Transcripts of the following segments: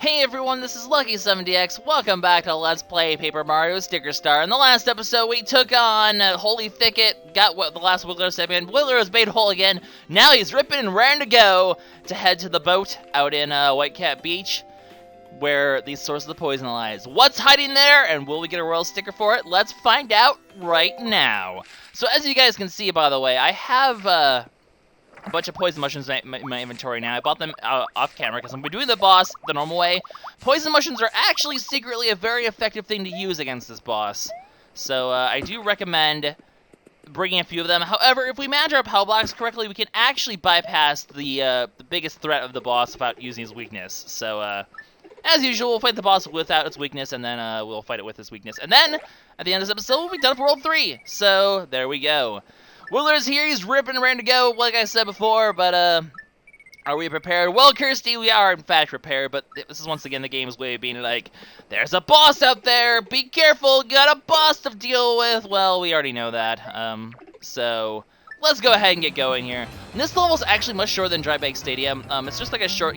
Hey everyone, this is LuckySevenDX. Welcome back to Let's Play Paper Mario Sticker Star. In the last episode, we took on Holy Thicket, got what the last Wiggler segment. Wiggler was made whole again. Now he's ripping and raring to go to head to the boat out in Whitecap Beach, where the source of the poison lies. What's hiding there, and will we get a royal sticker for it? Let's find out right now. So as you guys can see, by the way, I have a bunch of poison mushrooms in my inventory now. I bought them off camera because I'm doing the boss the normal way. Poison mushrooms are actually secretly a very effective thing to use against this boss. So I do recommend bringing a few of them. However, if we manage our power blocks correctly, we can actually bypass the biggest threat of the boss without using his weakness. So as usual, we'll fight the boss without its weakness, and then we'll fight it with its weakness. And then, at the end of this episode, we'll be done for World 3. So, there we go. Wiggler's here, he's ripping and ready to go, like I said before, but, are we prepared? Well, Kersti, we are, in fact, prepared, but this is once again the game's way of being like, there's a boss out there, be careful, got a boss to deal with. Well, we already know that, so let's go ahead and get going here. And this level's actually much shorter than Dry Bag Stadium. It's just like a short,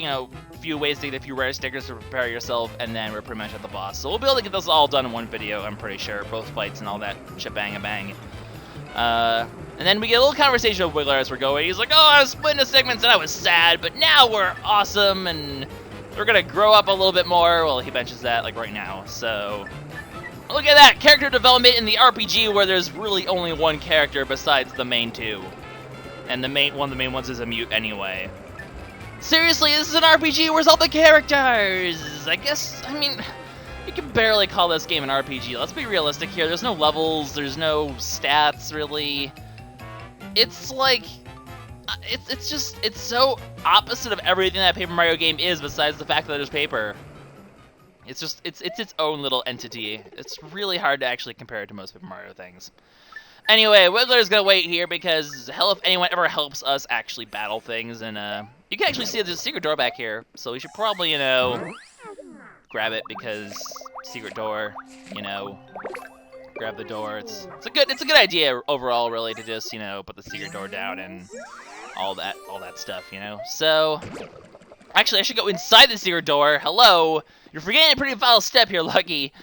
few ways to get a few rare stickers to prepare yourself, and then we're pretty much at the boss. So we'll be able to get this all done in one video, I'm pretty sure, both fights and all that shebang-a-bang. And then we get a little conversation with Wiggler as we're going. He's like, oh, I was split into segments and I was sad, but now we're awesome and we're gonna grow up a little bit more. Well, he mentions that like right now, so look at that, character development in the RPG where there's really only one character besides the main two. And one of the main ones is a mute anyway. Seriously, this is an RPG, where's all the characters? I mean, you can barely call this game an RPG. Let's be realistic here. There's no levels, there's no stats, really. It's like, it's so opposite of everything that Paper Mario game is besides the fact that there's paper. It's its own little entity. It's really hard to actually compare it to most Paper Mario things. Anyway, Wiggler's gonna wait here because hell if anyone ever helps us actually battle things, and you can actually see there's a secret door back here, so we should probably, grab it because secret door, grab the door. It's a good idea overall, really, to just put the secret door down and all that stuff, So actually, I should go inside the secret door. Hello, you're forgetting a pretty vital step here, Lucky.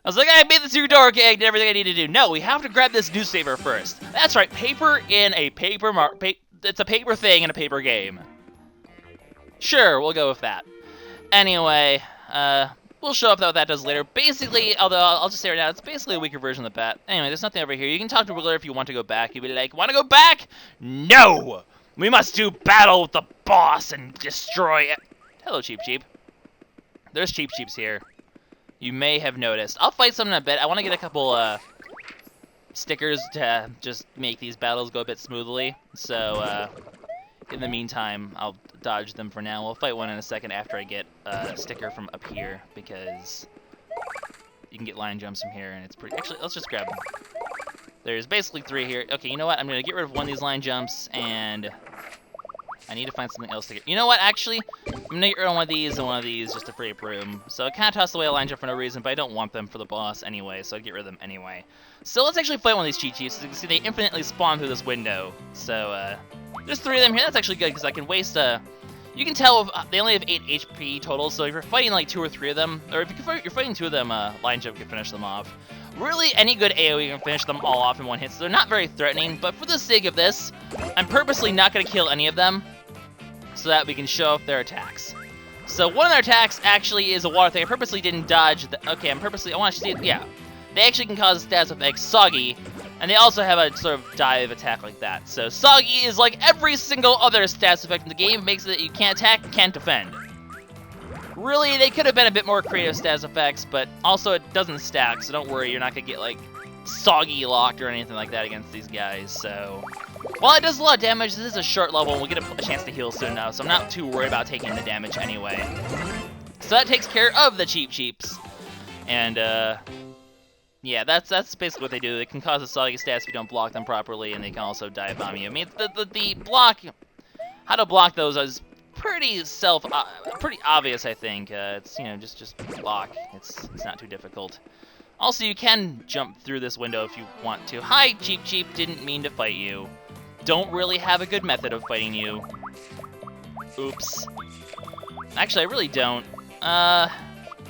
I was like, I made the secret door, okay, I did everything I need to do. No, we have to grab this newspaper first. That's right, paper in a it's a paper thing in a paper game. Sure, we'll go with that. Anyway, we'll show up what that does later. Basically, although I'll just say right now, it's basically a weaker version of the bat. Anyway, there's nothing over here. You can talk to Wiggler if you want to go back. You'll be like, want to go back? No! We must do battle with the boss and destroy it. Hello, Cheep Cheep. There's Cheep Cheeps here. You may have noticed. I'll fight some in a bit. I want to get a couple stickers to just make these battles go a bit smoothly. So in the meantime, I'll dodge them for now. We'll fight one in a second after I get a sticker from up here, because you can get line jumps from here, and it's pretty... Actually, let's just grab them. There's basically 3 here. Okay, you know what? I'm going to get rid of one of these line jumps, and I need to find something else to get. You know what? Actually, I'm going to get rid of one of these and one of these just to free up room. So I kind of tossed away a line jump for no reason, but I don't want them for the boss anyway, so I'll get rid of them anyway. So let's actually fight one of these cheat sheets. As you can see, they infinitely spawn through this window. So, there's 3 of them here. That's actually good, because I can waste you can tell if, they only have 8 HP total, so if you're fighting like 2 or 3 of them, or if you're fighting 2 of them, line jump can finish them off. Really, any good AoE can finish them all off in one hit, so they're not very threatening, but for the sake of this, I'm purposely not going to kill any of them, so that we can show off their attacks. So one of their attacks actually is a water thing. I purposely didn't dodge okay, I want to see it, yeah. They actually can cause status effects Soggy, and they also have a sort of dive attack like that. So Soggy is like every single other status effect in the game, makes it that you can't attack, can't defend. Really, they could have been a bit more creative status effects, but also it doesn't stack, so don't worry, you're not going to get like Soggy locked or anything like that against these guys. So while it does a lot of damage, this is a short level, and we'll get a chance to heal soon now, so I'm not too worried about taking the damage anyway. So that takes care of the Cheep Cheeps. And, yeah, that's basically what they do. They can cause a Soggy stats if you don't block them properly, and they can also dive bomb you. I mean, the block, how to block those is pretty obvious, I think. It's, just block. It's not too difficult. Also, you can jump through this window if you want to. Hi, Cheep Cheep, didn't mean to fight you. Don't really have a good method of fighting you. Oops. Actually, I really don't.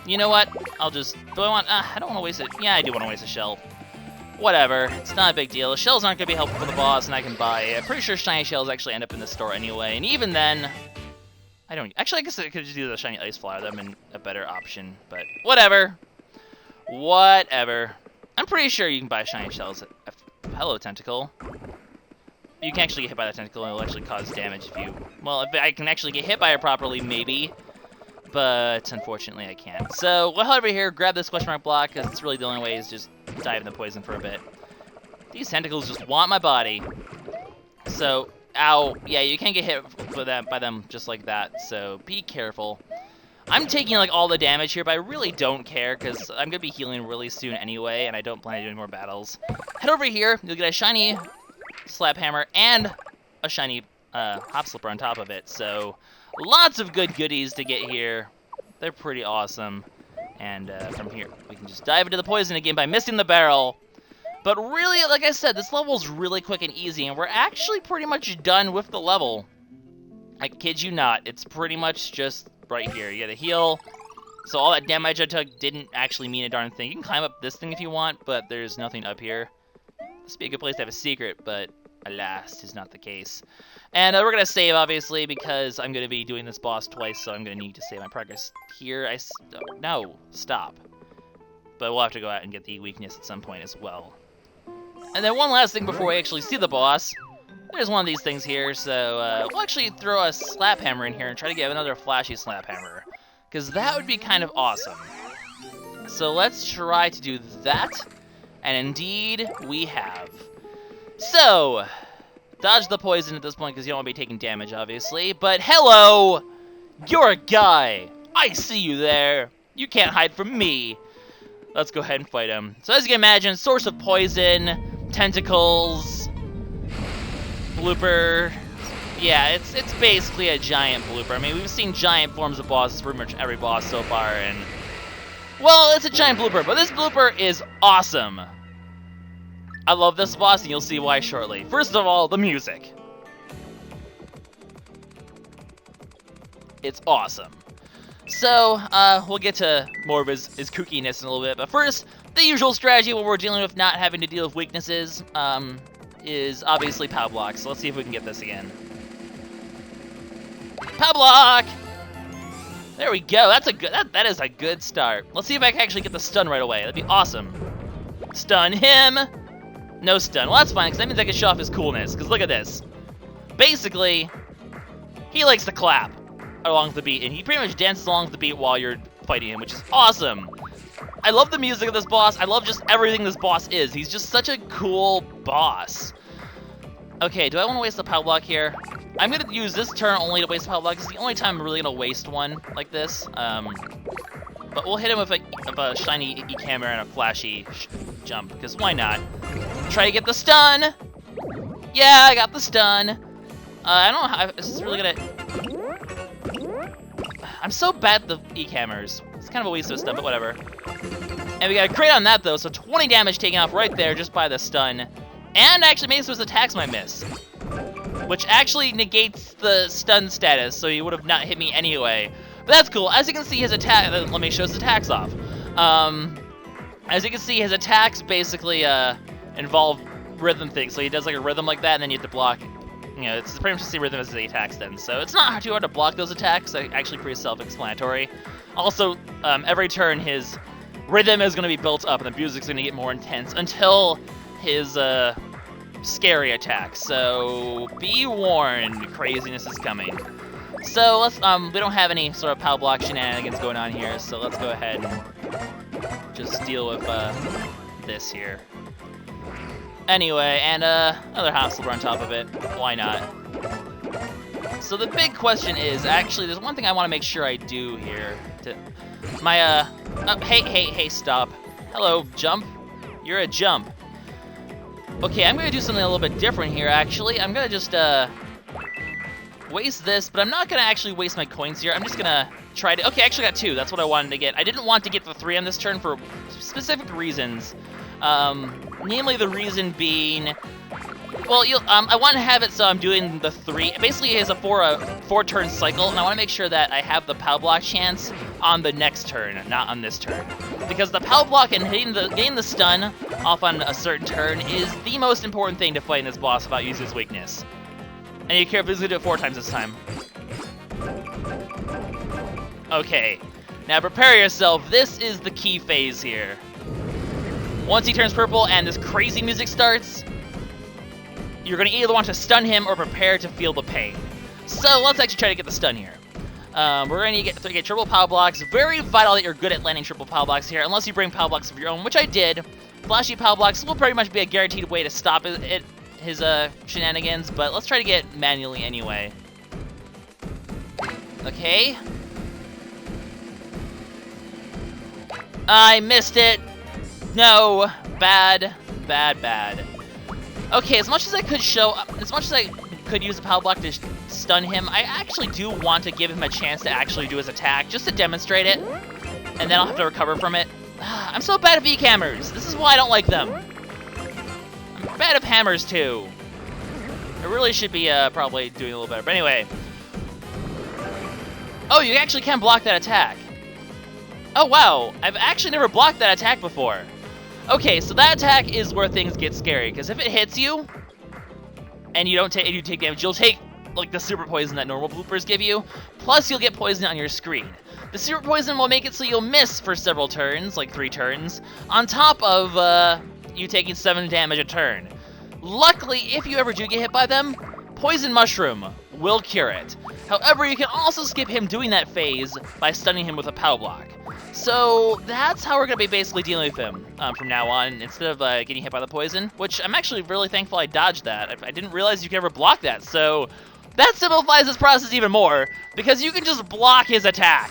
You know what? I'll just... Do I want... I don't want to waste it. Yeah, I do want to waste a shell. Whatever. It's not a big deal. Shells aren't going to be helpful for the boss, and I can buy it. I'm pretty sure shiny shells actually end up in the store anyway. And even then... I don't... Actually, I guess I could just do the shiny ice flower. That would have been a better option. But whatever. Whatever. I'm pretty sure you can buy shiny shells. Hello, tentacle. You can actually get hit by the tentacle, and it'll actually cause damage if you... Well, if I can actually get hit by it properly, maybe. But unfortunately, I can't. So we'll head over here, grab this question mark block, because it's really the only way is just dive in the poison for a bit. These tentacles just want my body. So, ow. Yeah, you can't get hit by them just like that, so be careful. I'm taking like all the damage here, but I really don't care, because I'm going to be healing really soon anyway, and I don't plan on doing more battles. Head over here, you'll get a shiny slap hammer and a shiny hop slipper on top of it, so... Lots of good goodies to get here. They're pretty awesome. And from here, we can just dive into the poison again by missing the barrel. But really, like I said, this level's really quick and easy, and we're actually pretty much done with the level. I kid you not, it's pretty much just right here. You gotta heal. So all that damage I took didn't actually mean a darn thing. You can climb up this thing if you want, but there's nothing up here. This would be a good place to have a secret, but alas, is not the case. And we're going to save, obviously, because I'm going to be doing this boss twice, so I'm going to need to save my progress here. No, stop. But we'll have to go out and get the weakness at some point as well. And then one last thing before we actually see the boss. There's one of these things here, so we'll actually throw a slap hammer in here and try to get another flashy slap hammer. Because that would be kind of awesome. So let's try to do that. And indeed, we have. So... Dodge the poison at this point because you don't want to be taking damage, obviously. But hello! You're a guy! I see you there! You can't hide from me! Let's go ahead and fight him. So as you can imagine, source of poison, tentacles, blooper. Yeah, it's basically a giant blooper. I mean, we've seen giant forms of bosses for pretty much every boss so far, and... Well, it's a giant blooper, but this blooper is awesome! I love this boss, and you'll see why shortly. First of all, the music. It's awesome. So, we'll get to more of his kookiness in a little bit, but first, the usual strategy when we're dealing with not having to deal with weaknesses, is obviously Pow Block. So let's see if we can get this again. Pow Block! There we go. That's a good. That is a good start. Let's see if I can actually get the stun right away. That'd be awesome. Stun him. No stun. Well, that's fine, because that means I can show off his coolness. Because look at this. Basically, he likes to clap along the beat, and he pretty much dances along the beat while you're fighting him, which is awesome. I love the music of this boss. I love just everything this boss is. He's just such a cool boss. Okay, do I want to waste the Pow Block here? I'm going to use this turn only to waste the Pow Block. It's the only time I'm really going to waste one like this. But we'll hit him with a shiny E-camera and a flashy jump, because why not? Try to get the stun! Yeah, I got the stun. I don't know how, is this really gonna... I'm so bad at the E-cameras. It's kind of a waste of a stun, but whatever. And we got a crit on that, though, so 20 damage taken off right there just by the stun. And actually makes those attacks might miss. Which actually negates the stun status, so he would have not hit me anyway. But that's cool. As you can see, his attack... Let me show his attacks off. As you can see, his attacks basically involve rhythm things. So he does like a rhythm like that, and then you have to block. You know, it's pretty much the same rhythm as the attacks then. So it's not too hard to block those attacks. Actually, pretty self-explanatory. Also, every turn, his rhythm is going to be built up, and the music's going to get more intense until his scary attack. So be warned, craziness is coming. So let's we don't have any sort of Pow Block shenanigans going on here, so let's go ahead and just deal with this here. Anyway, and another hop slipper on top of it. Why not? So the big question is, actually, there's one thing I want to make sure I do here. My hey, stop. Hello, jump. You're a jump. Okay, I'm gonna do something a little bit different here. Actually, I'm gonna just waste this, but I'm not gonna actually waste my coins here. I'm just gonna try to... Okay, I actually got 2. That's what I wanted to get. I didn't want to get the 3 on this turn for specific reasons. Namely, the reason being Well, I want to have it so I'm doing the 3. Basically, it has a 4-turn cycle, and I want to make sure that I have the power block chance on the next turn, not on this turn. Because the power block and getting the stun off on a certain turn is the most important thing to fighting this boss without using his weakness. And you carefully do it 4 times this time. Okay, now prepare yourself. This is the key phase here. Once he turns purple and this crazy music starts, you're going to either want to stun him or prepare to feel the pain. So let's actually try to get the stun here. We're going to get triple power blocks. Very vital that you're good at landing triple power blocks here, unless you bring power blocks of your own, which I did. Flashy power blocks will pretty much be a guaranteed way to stop his shenanigans, but let's try to get manually anyway. Okay. I missed it. No. Bad. Bad, bad. Okay, as much as I could use the power block to stun him, I actually do want to give him a chance to actually do his attack, just to demonstrate it, and then I'll have to recover from it. I'm so bad at weak hammers. This is why I don't like them. I'm bad at hammers, too. I really should be probably doing a little better, but anyway. Oh, you actually can block that attack. Oh, wow. I've actually never blocked that attack before. Okay, so that attack is where things get scary, because if it hits you, and you take damage, you'll take like the super poison that normal bloopers give you, plus you'll get poison on your screen. The super poison will make it so you'll miss for several turns, like 3 turns, on top of you taking 7 damage a turn. Luckily, if you ever do get hit by them, Poison Mushroom will cure it. However, you can also skip him doing that phase by stunning him with a power block. So that's how we're going to be basically dealing with him from now on, instead of getting hit by the poison, which I'm actually really thankful I dodged that. I didn't realize you could ever block that, so that simplifies this process even more, because you can just block his attack.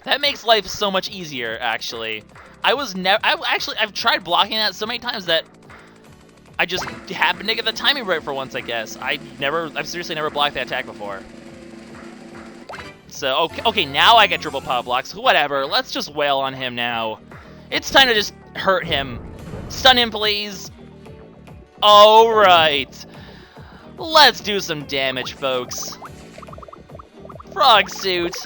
That makes life so much easier, actually. I've tried blocking that so many times that I just happened to get the timing right for once, I guess. I've seriously never blocked that attack before. So, okay, now I get triple power blocks. Whatever, let's just wail on him now. It's time to just hurt him. Stun him, please. Alright. Let's do some damage, folks. Frog suit.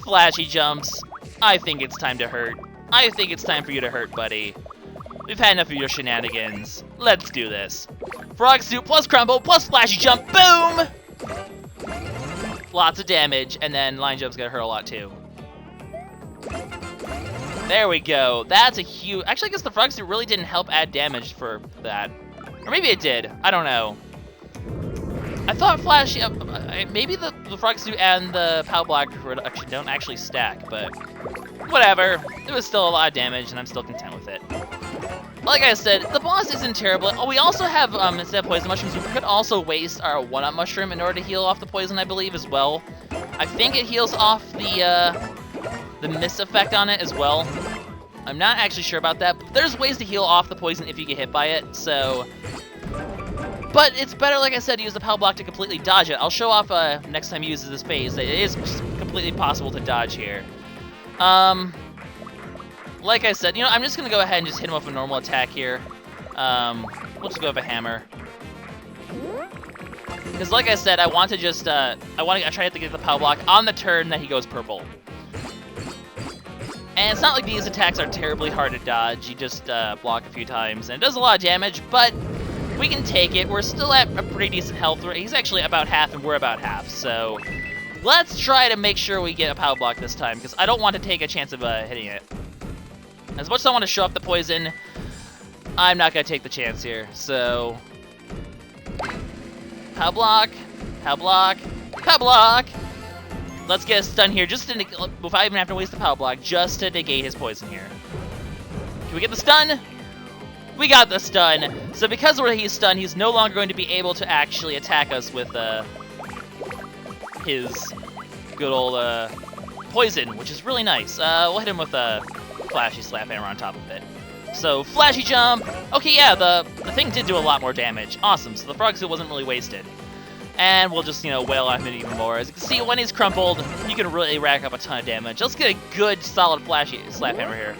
Flashy jumps. I think it's time to hurt. I think it's time for you to hurt, buddy. We've had enough of your shenanigans. Let's do this. Frog suit plus crumble plus flashy jump. Boom! Lots of damage, and then line jump's gonna hurt a lot too. There we go. That's a huge... Actually, I guess the frog suit really didn't help add damage for that. Or maybe it did. I don't know. I thought flashy... maybe the frog suit and the power block don't actually stack, but... Whatever. It was still a lot of damage, and I'm still content with it. Like I said, the boss isn't terrible. Oh, we also have, instead of poison mushrooms, we could also waste our 1-up mushroom in order to heal off the poison, I believe, as well. I think it heals off the miss effect on it as well. I'm not actually sure about that, but there's ways to heal off the poison if you get hit by it, so... But it's better, like I said, to use the power block to completely dodge it. I'll show off next time he uses this phase that it is completely possible to dodge here. Like I said, I'm just going to go ahead and just hit him with a normal attack here. We'll just go with a hammer. Because like I said, I want to just, I try to get the power block on the turn that he goes purple. And it's not like these attacks are terribly hard to dodge. You just block a few times, and it does a lot of damage, but we can take it. We're still at a pretty decent health rate. He's actually about half, and we're about half, so let's try to make sure we get a power block this time, because I don't want to take a chance of hitting it. As much as I want to show up the poison, I'm not going to take the chance here, so... Power block, power block, power block! Let's get a stun here, just to without even having to waste the power block, just to negate his poison here. Can we get the stun? We got the stun! So because he's stunned, he's no longer going to be able to actually attack us with his good old poison, which is really nice. We'll hit him with a flashy slap hammer on top of it. So, flashy jump! Okay, yeah, the thing did do a lot more damage. Awesome, so the frog suit wasn't really wasted. And we'll just, wail on him even more. As you can see, when he's crumpled, you can really rack up a ton of damage. Let's get a good, solid flashy slap hammer here.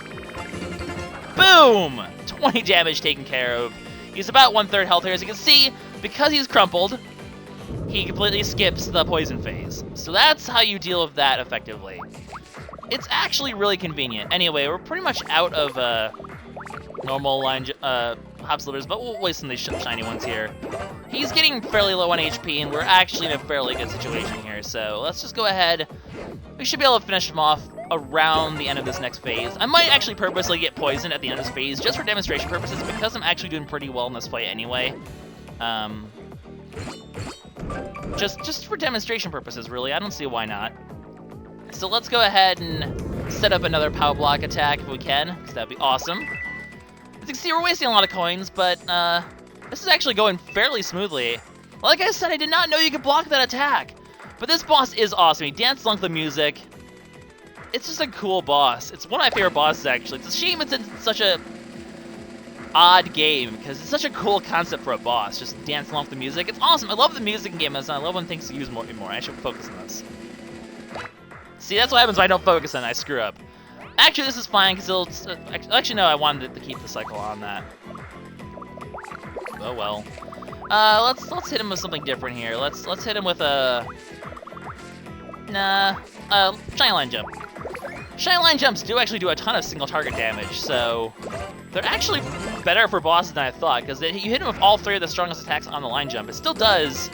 Boom! 20 damage taken care of. He's about 1/3 health here. As you can see, because he's crumpled, he completely skips the poison phase. So that's how you deal with that effectively. It's actually really convenient. Anyway, we're pretty much out of normal line hop slippers, but we'll waste some of these shiny ones here. He's getting fairly low on HP, and we're actually in a fairly good situation here. So let's just go ahead. We should be able to finish him off around the end of this next phase. I might actually purposely get poisoned at the end of this phase just for demonstration purposes because I'm actually doing pretty well in this fight anyway. Just for demonstration purposes, really. I don't see why not. So let's go ahead and set up another power block attack if we can, because that'd be awesome. As you can see, we're wasting a lot of coins, but this is actually going fairly smoothly. Like I said, I did not know you could block that attack. But this boss is awesome. He dance along the music. It's just a cool boss. It's one of my favorite bosses, actually. It's a shame it's in such a odd game, because it's such a cool concept for a boss. Just dance along with the music. It's awesome. I love the music in games, and I love when things use more. I should focus on this. See, that's what happens when I don't focus on it. I screw up. Actually, this is fine, because it'll... actually, no, I wanted to keep the cycle on that. Oh, well. Let's hit him with something different here. Let's hit him with a... Shiny Line Jump. Shiny Line Jumps do actually do a ton of single target damage, so... They're actually better for bosses than I thought, because you hit him with all 3 of the strongest attacks on the line jump. It still does...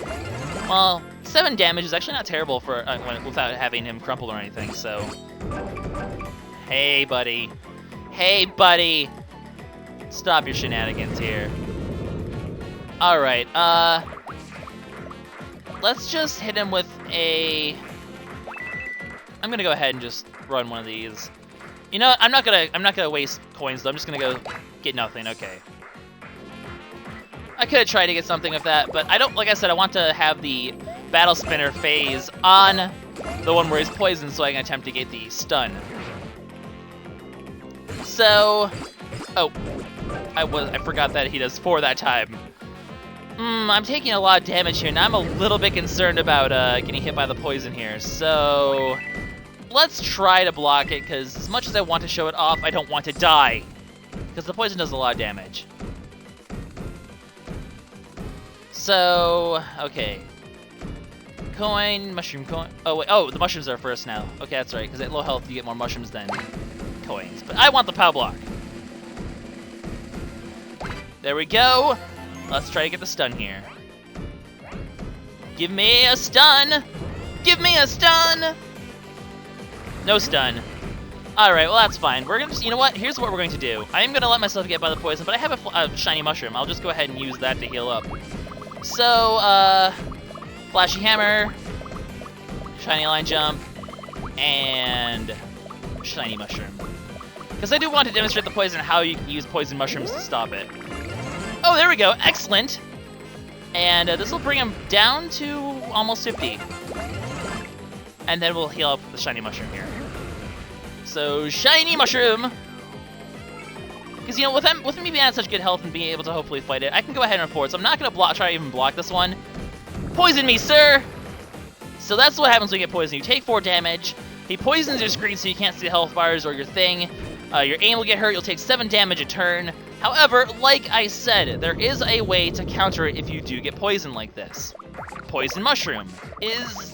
Well, 7 damage is actually not terrible for without having him crumpled or anything, so... Hey, buddy. Hey, buddy! Stop your shenanigans here. Alright, let's just hit him with a... I'm gonna go ahead and just run one of these. You know, I'm not gonna waste coins though. I'm just gonna go get nothing. Okay. I could have tried to get something with that, but I don't. Like I said, I want to have the battle spinner phase on the one where he's poisoned, so I can attempt to get the stun. So, oh, I forgot that he does 4 that time. I'm taking a lot of damage here, and I'm a little bit concerned about getting hit by the poison here. So, let's try to block it, because as much as I want to show it off, I don't want to die. Because the poison does a lot of damage. So, okay. Coin, mushroom coin. Oh, wait. Oh, the mushrooms are first now. Okay, that's right, because at low health, you get more mushrooms than coins. But I want the power block. There we go. Let's try to get the stun here. Give me a stun! Give me a stun! No stun. Alright, well that's fine. We're gonna, you know what? Here's what we're going to do. I am gonna let myself get by the poison, but I have a shiny mushroom. I'll just go ahead and use that to heal up. So, flashy hammer, shiny line jump, and shiny mushroom. Because I do want to demonstrate the poison and how you can use poison mushrooms to stop it. Oh, there we go. Excellent. And this will bring him down to almost 50. And then we'll heal up the shiny mushroom here. So, shiny mushroom. Because, you know, with me being at such good health and being able to hopefully fight it, I can go ahead and afford. So I'm not going to try to even block this one. Poison me, sir! So that's what happens when you get poisoned. You take 4 damage. He poisons your screen so you can't see the health bars or your thing. Your aim will get hurt. You'll take 7 damage a turn. However, like I said, there is a way to counter it if you do get poisoned like this. Poison mushroom is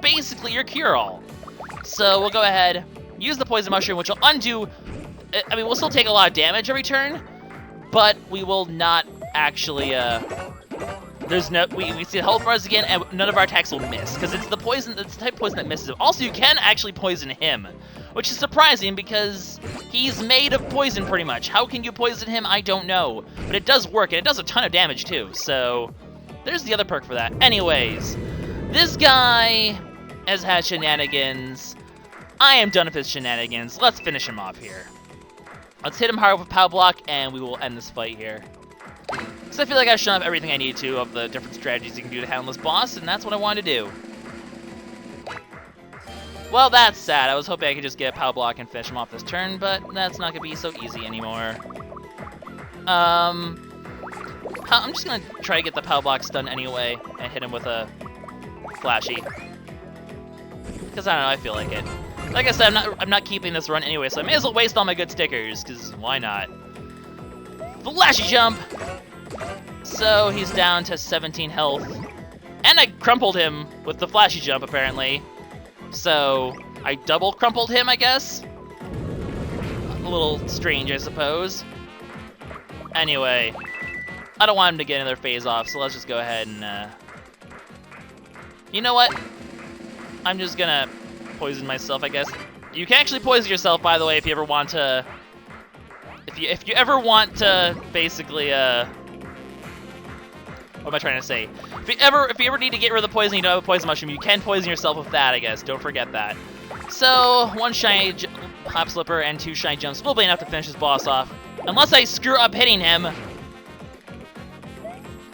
basically your cure-all. So we'll go ahead, use the poison mushroom, which will undo... I mean, we'll still take a lot of damage every turn, but we will not actually... There's no... We see the health bars again, and none of our attacks will miss, because it's the poison... It's the type of poison that misses. Also, you can actually poison him, which is surprising, because he's made of poison, pretty much. How can you poison him? I don't know. But it does work, and it does a ton of damage, too. So, there's the other perk for that. Anyways, this guy has had shenanigans. I am done with his shenanigans. Let's finish him off here. Let's hit him hard with a power block, and we will end this fight here. Because I feel like I've shown up everything I need to of the different strategies you can do to handle this boss, and that's what I wanted to do. Well, that's sad. I was hoping I could just get a power block and finish him off this turn, but that's not going to be so easy anymore. I'm just going to try to get the power block stun anyway and hit him with a flashy. Because, I don't know, I feel like it. Like I said, I'm not keeping this run anyway, so I may as well waste all my good stickers, because why not? Flashy jump! So he's down to 17 health. And I crumpled him with the flashy jump, apparently. So I double crumpled him, I guess? A little strange, I suppose. Anyway, I don't want him to get another phase off, so let's just go ahead and, You know what? I'm just gonna poison myself, I guess. You can actually poison yourself, by the way, if you ever want to... If you ever want to, basically, What am I trying to say? If you ever need to get rid of the poison, you don't have a poison mushroom, you can poison yourself with that, I guess. Don't forget that. So, 1 shiny hop slipper and 2 shiny jumps will be enough to finish this boss off. Unless I screw up hitting him.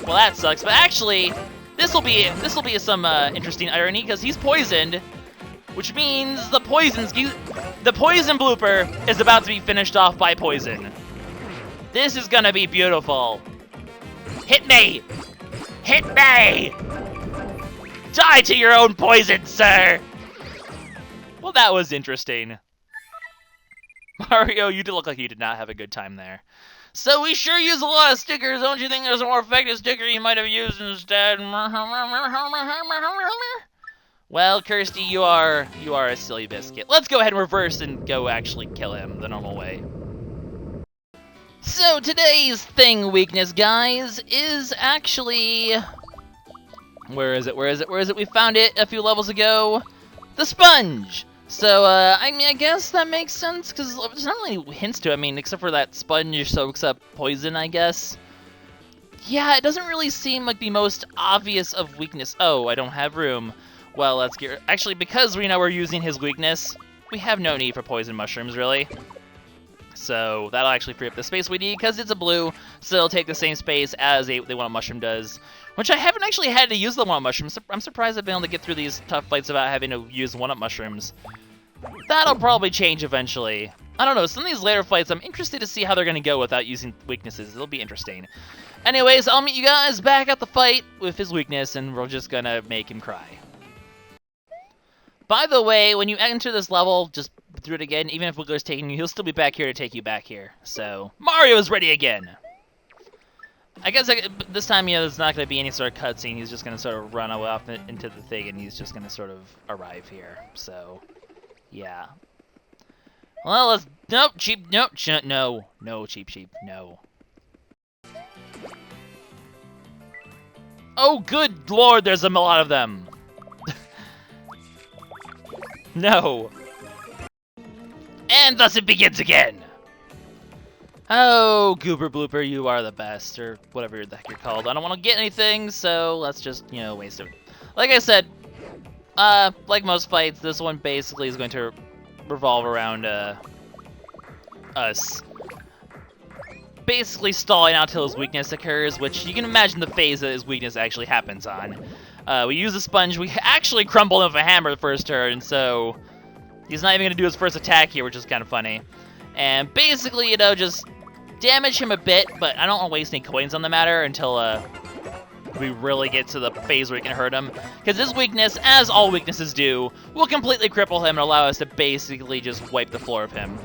Well, that sucks. But actually, this will be some interesting irony because he's poisoned, which means the poison blooper is about to be finished off by poison. This is gonna be beautiful. Hit me! Hit me! Die to your own poison, sir! Well, that was interesting. Mario, you did look like you did not have a good time there. So we sure use a lot of stickers. Don't you think there's a more effective sticker you might have used instead? Well, Kersti, you are a silly biscuit. Let's go ahead and reverse and go actually kill him the normal way. So today's thing weakness, guys, is actually... Where is it? We found it a few levels ago. The sponge! So, I mean, I guess that makes sense, because there's not really hints to it, I mean, except for that sponge soaks up poison, I guess. Yeah, it doesn't really seem like the most obvious of weakness. Oh, I don't have room. Well, let's get... Actually, because we know we're using his weakness, we have no need for poison mushrooms, really. So, that'll actually free up the space we need, because it's a blue, so it'll take the same space as the one mushroom does. Which I haven't actually had to use the one-up mushrooms. I'm surprised I've been able to get through these tough fights without having to use one-up mushrooms. That'll probably change eventually. I don't know, some of these later fights, I'm interested to see how they're going to go without using weaknesses. It'll be interesting. Anyways, I'll meet you guys back at the fight with his weakness, and we're just going to make him cry. By the way, when you enter this level, just do it again. Even if Wiggler's taking you, he'll still be back here to take you back here. So, Mario is ready again! I guess this time, you know, there's not going to be any sort of cutscene. He's just going to sort of run off into the thing, and he's just going to sort of arrive here. So, yeah. Well, let's... Nope, cheap, nope, no. No, cheap, no. Oh, good lord, there's a lot of them. No. And thus it begins again. Oh, Goober Blooper, you are the best, or whatever the heck you're called. I don't want to get anything, so let's just, you know, waste it. Like I said, like most fights, this one basically is going to revolve around, us basically stalling out till his weakness occurs, which you can imagine the phase that his weakness actually happens on. We use a sponge, we actually crumbled him with a hammer the first turn, so he's not even going to do his first attack here, which is kind of funny. And basically, you know, just damage him a bit, but I don't want to waste any coins on the matter until we really get to the phase where we can hurt him. Because his weakness, as all weaknesses do, will completely cripple him and allow us to basically just wipe the floor of him.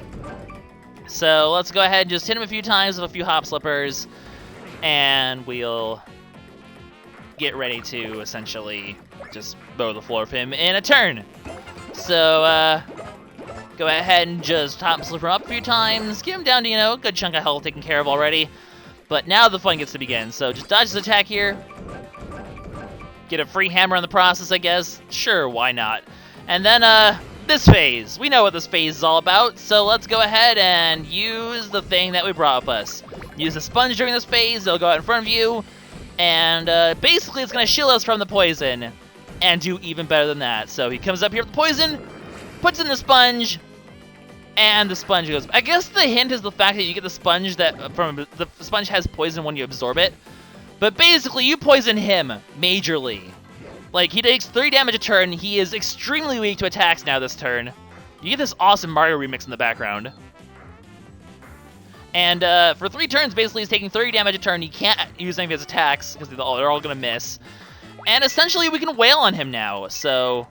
So let's go ahead and just hit him a few times with a few hop slippers, and we'll get ready to essentially just blow the floor of him in a turn. So, go ahead and just hop slipper up a few times, get him down to, you know, a good chunk of health taken care of already. But now the fun gets to begin, so just dodge his attack here. Get a free hammer in the process, I guess. Sure, why not? And then, this phase. We know what this phase is all about, so let's go ahead and use the thing that we brought with us. Use the sponge during this phase, it'll go out in front of you, and basically it's going to shield us from the poison, and do even better than that. So he comes up here with the poison, puts in the sponge, and the sponge goes. I guess the hint is the fact that you get the sponge the sponge has poison when you absorb it. But basically, you poison him majorly. Like, he takes 3 damage a turn. He is extremely weak to attacks now this turn. You get this awesome Mario remix in the background. And for 3 turns, basically, he's taking 30 damage a turn. He can't use any of his attacks because they're all going to miss. And essentially, we can wail on him now. So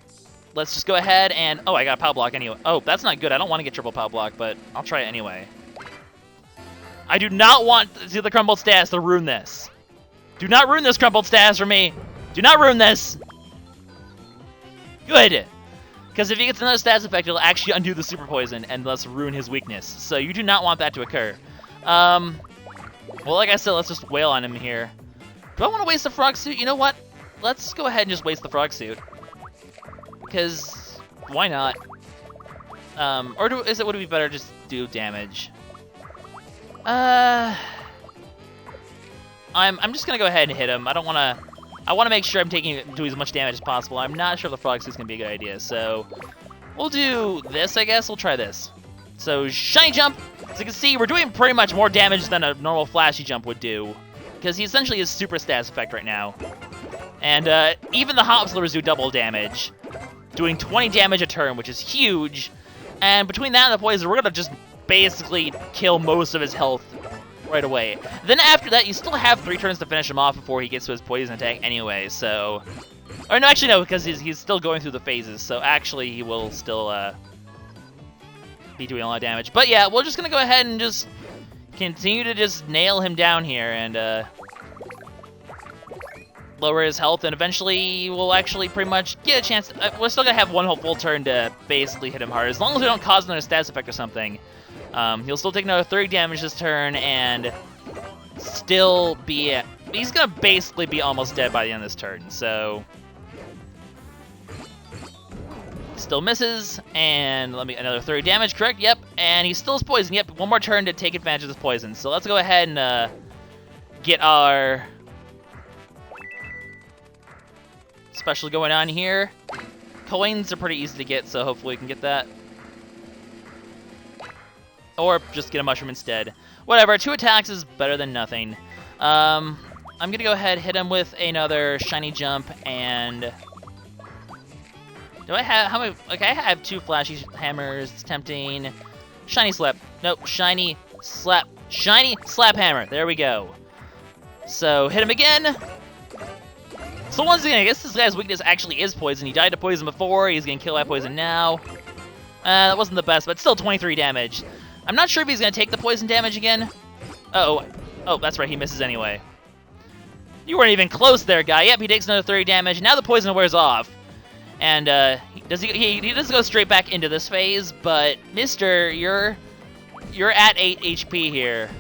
let's just go ahead and... Oh, I got a power block anyway. Oh, that's not good. I don't want to get triple power block, but I'll try it anyway. I do not want the crumbled status to ruin this. Do not ruin this crumbled status for me. Do not ruin this. Good. Because if he gets another status effect, it'll actually undo the super poison and thus ruin his weakness. So you do not want that to occur. Well, like I said, let's just wail on him here. Do I want to waste the frog suit? You know what? Let's go ahead and just waste the frog suit. Because why not? Or would it be better just do damage? I'm just gonna go ahead and hit him. I want to make sure I'm doing as much damage as possible. I'm not sure if the frog suit's gonna be a good idea, so we'll do this, I guess. We'll try this. So shiny jump. As you can see, we're doing pretty much more damage than a normal flashy jump would do, because he essentially is super status effect right now. And even the hop slippers do double damage, doing 20 damage a turn, which is huge. And between that and the poison, we're gonna just basically kill most of his health right away. Then after that, you still have 3 turns to finish him off before he gets to his poison attack anyway, so... Or no, actually no, because he's still going through the phases, so actually he will still be doing a lot of damage. But yeah, we're just gonna go ahead and just continue to just nail him down here and lower his health, and eventually we'll actually pretty much get a chance. We're still gonna have one whole full turn to basically hit him hard, as long as we don't cause another status effect or something. He'll still take another 30 damage this turn, and still be... He's gonna basically be almost dead by the end of this turn, so... Still misses, and let me... Another 30 damage, correct? Yep, and he still is poisoned. Yep, one more turn to take advantage of this poison. So let's go ahead and get our... special going on here. Coins are pretty easy to get, so hopefully we can get that. Or just get a mushroom instead. Whatever, 2 attacks is better than nothing. I'm gonna go ahead, hit him with another shiny jump, and... Do I have, how many, okay, I have 2 flashy hammers, it's tempting. Shiny slap, nope, shiny slap hammer, there we go. So, hit him again. So once again, I guess this guy's weakness actually is poison. He died to poison before, he's getting killed by poison now. That wasn't the best, but still 23 damage. I'm not sure if he's going to take the poison damage again. Uh-oh. Oh, that's right, he misses anyway. You weren't even close there, guy. Yep, he takes another 30 damage, and now the poison wears off. And he does go straight back into this phase, but mister, you're at 8 HP here.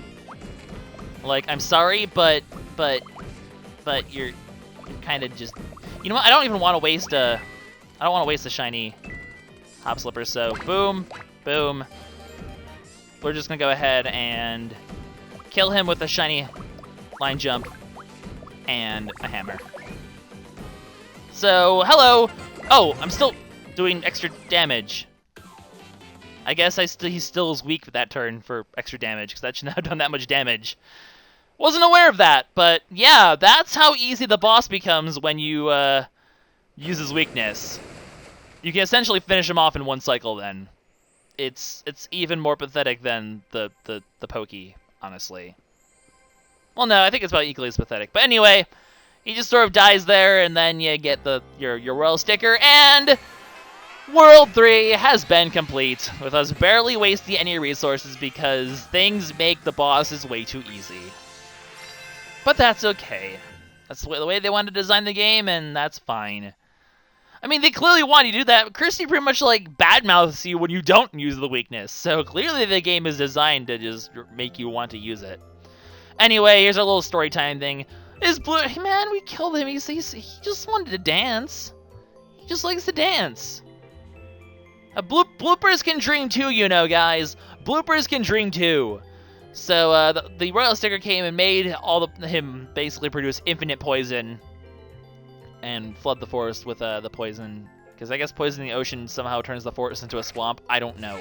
Like, I'm sorry, but you're kind of just... You know what, I don't even want to waste I don't want to waste a shiny hop slipper, so boom, boom. We're just gonna go ahead and kill him with a shiny line jump and a hammer. So, hello! Oh, I'm still doing extra damage. I guess he still is weak for that turn for extra damage, because that should not have done that much damage. Wasn't aware of that, but yeah, that's how easy the boss becomes when you use his weakness. You can essentially finish him off in one cycle then. It's even more pathetic than the Pokey, honestly. Well, no, I think it's about equally as pathetic. But anyway, he just sort of dies there, and then you get your royal sticker, and World 3 has been complete, with us barely wasting any resources because things make the bosses way too easy. But that's okay. That's the way they wanted to design the game, and that's fine. I mean, they clearly want you to do that. Kersti pretty much, like, badmouths you when you don't use the weakness. So clearly the game is designed to just make you want to use it. Anyway, here's our little story time thing. Hey, man, we killed him. He just wanted to dance. He just likes to dance. Bloopers can dream too, you know, guys. Bloopers can dream too. So the royal sticker came and made him basically produce infinite poison and flood the forest with the poison, because I guess poison in the ocean somehow turns the forest into a swamp. I don't know.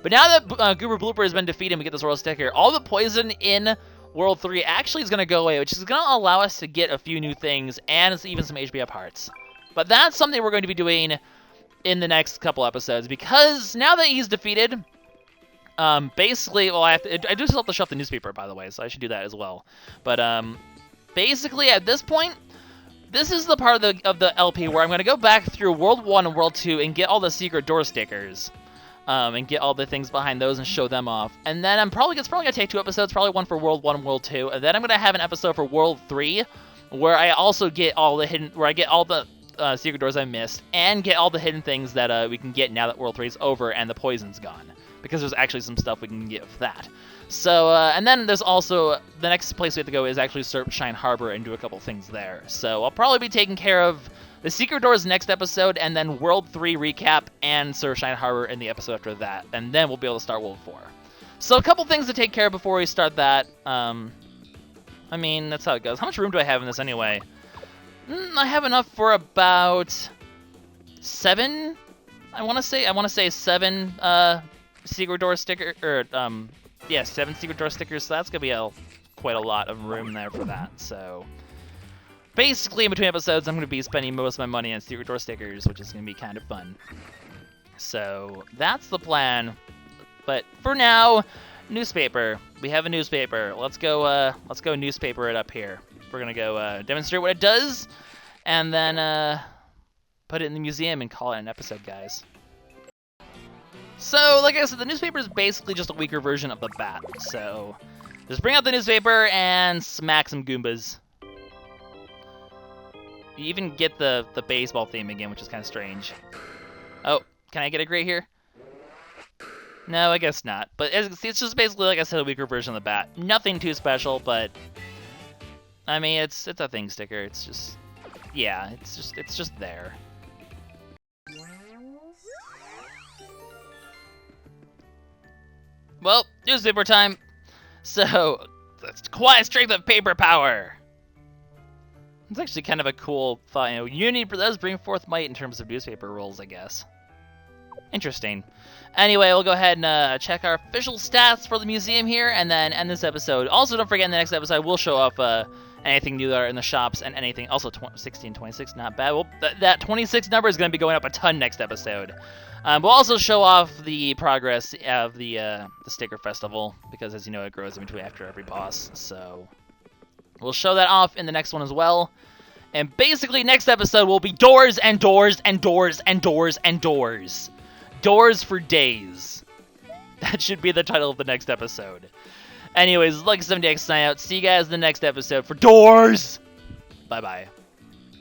But now that Guru Blooper has been defeated and we get this royal sticker, all the poison in World 3 actually is going to go away, which is going to allow us to get a few new things and even some HP up hearts. But that's something we're going to be doing in the next couple episodes, because now that he's defeated, basically, well, I do still have to shut the newspaper, by the way, so I should do that as well. But basically, at this point, this is the part of the LP where I'm going to go back through World 1 and World 2 and get all the secret door stickers. and get all the things behind those and show them off. And then it's probably gonna take 2 episodes, probably one for World 1 and World 2, and then I'm gonna have an episode for World 3, where I also get all the secret doors I missed, and get all the hidden things that we can get now that World 3 is over and the poison's gone, because there's actually some stuff we can get with that. So, and then there's also, the next place we have to go is actually Surfshine Harbor and do a couple things there. So I'll probably be taking care of the secret doors next episode, and then World 3 recap and Surfshine Harbor in the episode after that, and then we'll be able to start World 4. So a couple things to take care of before we start that. I mean, that's how it goes. How much room do I have in this anyway? I have enough for about 7. I want to say 7 secret door sticker, or 7 secret door stickers. So that's gonna be quite a lot of room there for that. So basically, in between episodes, I'm gonna be spending most of my money on secret door stickers, which is gonna be kind of fun. So that's the plan. But for now, newspaper. We have a newspaper. Let's go newspaper it up here. We're gonna go demonstrate what it does, and then put it in the museum and call it an episode, guys. So, like I said, the newspaper is basically just a weaker version of the bat. So, just bring out the newspaper and smack some Goombas. You even get the baseball theme again, which is kind of strange. Oh, can I get a gray here? No, I guess not. But it's just basically, like I said, a weaker version of the bat. Nothing too special, but I mean, it's a thing sticker. It's just, yeah, it's just there. Well, newspaper time. So, that's quiet strength of paper power. It's actually kind of a cool thought. You know, unity does bring forth might in terms of newspaper rules, I guess. Interesting. Anyway, we'll go ahead and check our official stats for the museum here, and then end this episode. Also, don't forget, in the next episode, we'll show off anything new that are in the shops and anything. Also, 16, 26, not bad. Well, that 26 number is going to be going up a ton next episode. We'll also show off the progress of the sticker festival, because as you know, it grows in between after every boss. So we'll show that off in the next one as well. And basically, next episode will be doors and doors and doors and doors and doors. Doors for days. That should be the title of the next episode. Anyways, LuckySevenDX sign out. See you guys in the next episode for doors. Bye-bye.